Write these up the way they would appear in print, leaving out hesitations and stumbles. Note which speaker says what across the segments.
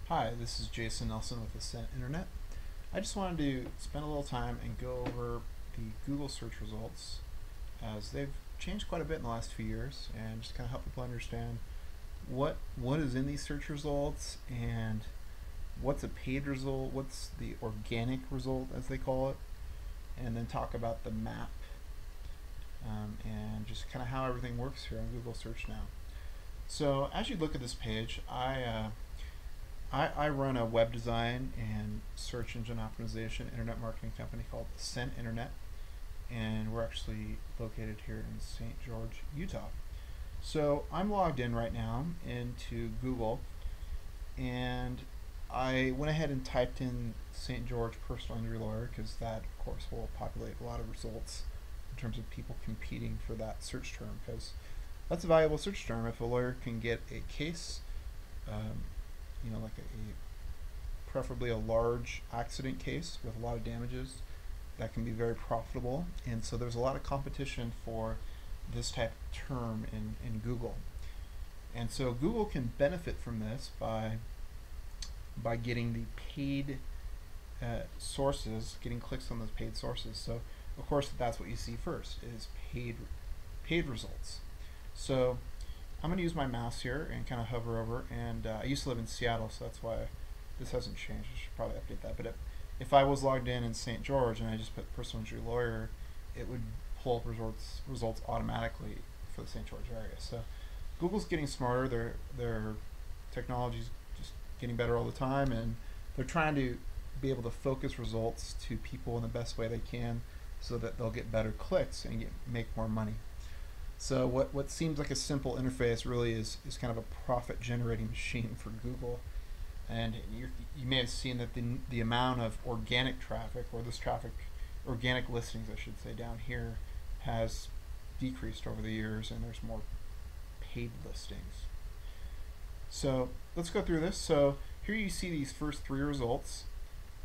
Speaker 1: Hi, this is Jason Nelson with Ascent Internet. I just wanted to spend a little time and go over the Google search results as they've changed quite a bit in the last few years and just kind of help people understand what is in these search results and what's a paid result, what's the organic result as they call it, and then talk about the map and just kind of how everything works here on Google Search now. So as you look at this page, I run a web design and search engine optimization internet marketing company called Ascent Internet, and we're actually located here in St. George, Utah. So I'm logged in right now into Google, and I went ahead and typed in St. George personal injury lawyer because that, of course, will populate a lot of results in terms of people competing for that search term because that's a valuable search term. If a lawyer can get a case, um, like preferably a large accident case with a lot of damages, that can be very profitable. And so there's a lot of competition for this type of term in Google. And so Google can benefit from this by getting the paid sources, getting clicks on those paid sources. So of course that's what you see first is paid results. So I'm going to use my mouse here and kind of hover over, and I used to live in Seattle, so that's why this hasn't changed. I should probably update that. But if I was logged in St. George and I just put personal injury lawyer, it would pull up results automatically for the St. George area. So Google's getting smarter. Their technology's just getting better all the time, and they're trying to be able to focus results to people in the best way they can so that they'll get better clicks and make more money. So what seems like a simple interface really is kind of a profit generating machine for Google. And you may have seen that the amount of organic traffic, or this traffic, organic listings I should say, down here has decreased over the years, and there's more paid listings. So let's go through this. So here you see these first three results,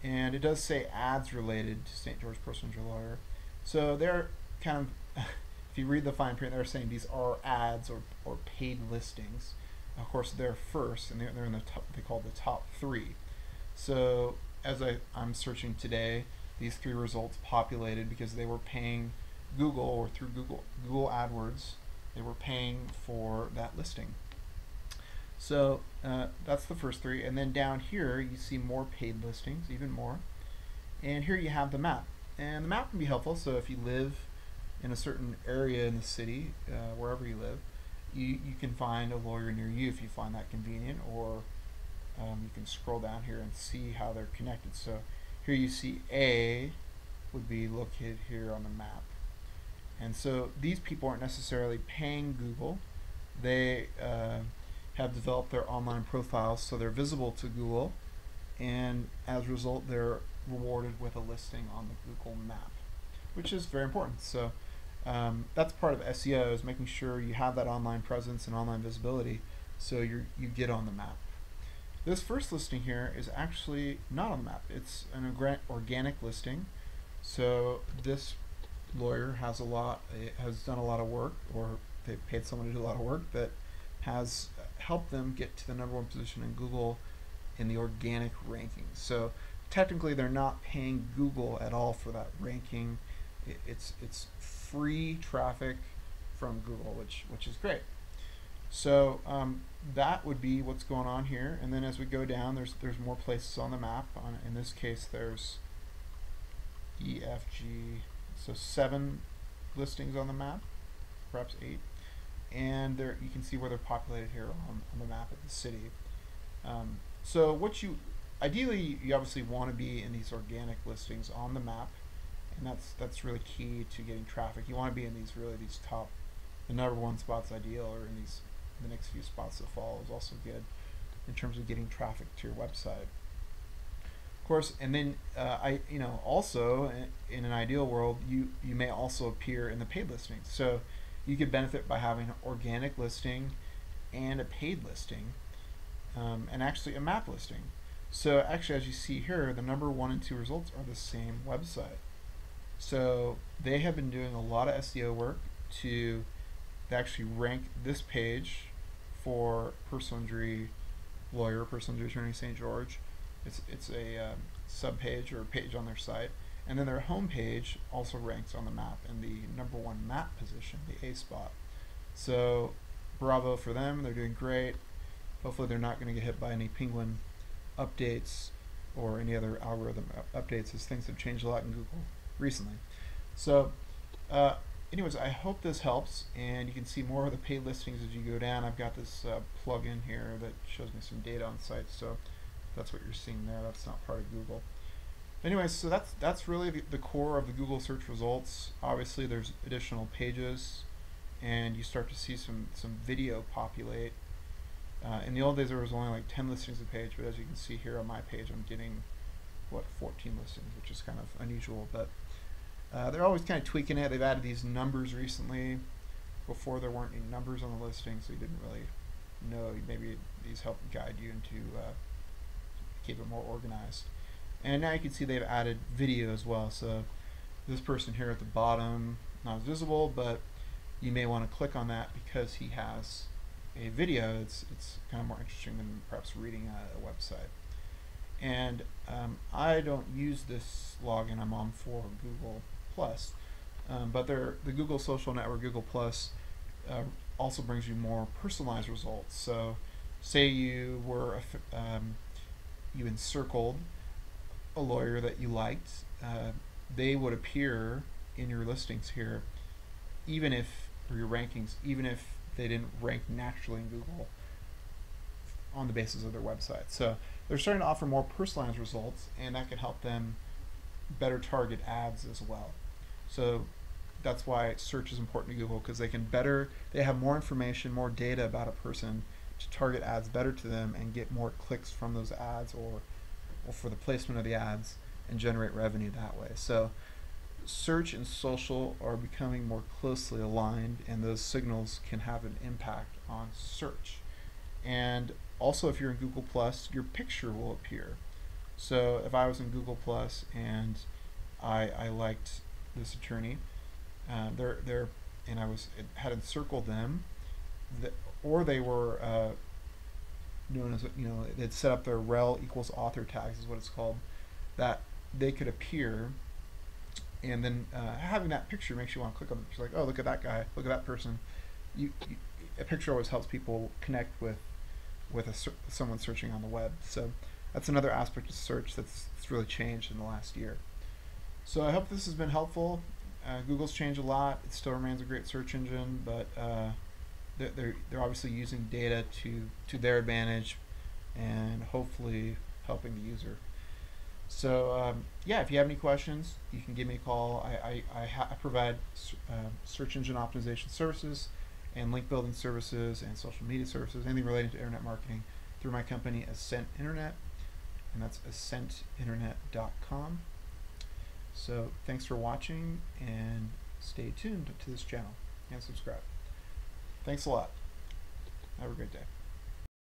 Speaker 1: and it does say ads related to St. George Personal Injury Lawyer. So they're kind of if you read the fine print, they're saying these are ads or paid listings. Of course, they're first, and they're in the top. They call the top three. So as I'm searching today, these three results populated because they were paying Google, or through Google AdWords, they were paying for that listing. So that's the first three, and then down here you see more paid listings, even more. And here you have the map, and the map can be helpful. So if you live in a certain area in the city, wherever you live, you can find a lawyer near you if you find that convenient, or you can scroll down here and see how they're connected. So here you see A would be located here on the map. And so these people aren't necessarily paying Google. They have developed their online profiles so they're visible to Google, and as a result they're rewarded with a listing on the Google map, which is very important. So that's part of SEO, is making sure you have that online presence and online visibility so you get on the map. This first listing here is actually not on the map. It's an organic listing. So this lawyer has done a lot of work, or they've paid someone to do a lot of work that has helped them get to the #1 position in Google in the organic rankings. So technically they're not paying Google at all for that ranking. It's free traffic from Google, which is great. So that would be what's going on here. And then as we go down, there's more places on the map. In this case, there's E, F, G, so 7 listings on the map, perhaps 8. And there you can see where they're populated here on the map of the city. So ideally you obviously want to be in these organic listings on the map, and that's really key to getting traffic. You want to be in these top, the #1 spots ideal, or in the next few spots that follow is also good in terms of getting traffic to your website. Of course, and then also in an ideal world, you may also appear in the paid listings. So you could benefit by having an organic listing and a paid listing, and actually a map listing. So actually, as you see here, the #1 and 2 results are the same website. So they have been doing a lot of SEO work to actually rank this page for personal injury lawyer, personal injury attorney, St. George. It's a sub-page or page on their site. And then their home page also ranks on the map in the #1 map position, the A spot. So bravo for them, they're doing great. Hopefully they're not going to get hit by any Penguin updates or any other algorithm updates, as things have changed a lot in Google recently. So anyways, I hope this helps, and you can see more of the paid listings as you go down. I've got this plugin here that shows me some data on sites, so that's what you're seeing there. That's not part of Google. Anyways, so that's really the core of the Google search results. Obviously there's additional pages, and you start to see some video populate. In the old days there was only like 10 listings a page, but as you can see here on my page I'm getting 14 listings, which is kind of unusual, but they're always kind of tweaking it. They've added these numbers recently. Before there weren't any numbers on the listing, so you didn't really know. Maybe these help guide you into keep it more organized. And now you can see they've added video as well. So this person here at the bottom, not as visible, but you may want to click on that because he has a video. It's kind of more interesting than perhaps reading a website. And I don't use this login I'm on for Google Plus, but the Google Social Network, Google Plus, also brings you more personalized results. So say you were you encircled a lawyer that you liked, they would appear in your listings here, even if, or your rankings, even if they didn't rank naturally in Google on the basis of their website. So they're starting to offer more personalized results, and that can help them better target ads as well. So that's why search is important to Google, because they have more information, more data about a person to target ads better to them and get more clicks from those ads, or for the placement of the ads, and generate revenue that way. So search and social are becoming more closely aligned, and those signals can have an impact on search. And also, if you're in Google Plus, your picture will appear. So if I was in Google Plus and I liked this attorney, and I had encircled them, or they were known as, they'd set up their rel equals author tags, is what it's called, that they could appear, and then having that picture makes you want to click on it. It's like, oh, look at that guy, look at that person. A picture always helps people connect with someone searching on the web. So that's another aspect of search that's really changed in the last year. So I hope this has been helpful. Google's changed a lot. It still remains a great search engine, but they're obviously using data to their advantage, and hopefully helping the user. So yeah, if you have any questions, you can give me a call. I provide search engine optimization services and link building services and social media services, anything related to internet marketing, through my company Ascent Internet, and that's ascentinternet.com. So thanks for watching, and stay tuned to this channel and subscribe. Thanks a lot. Have a great day.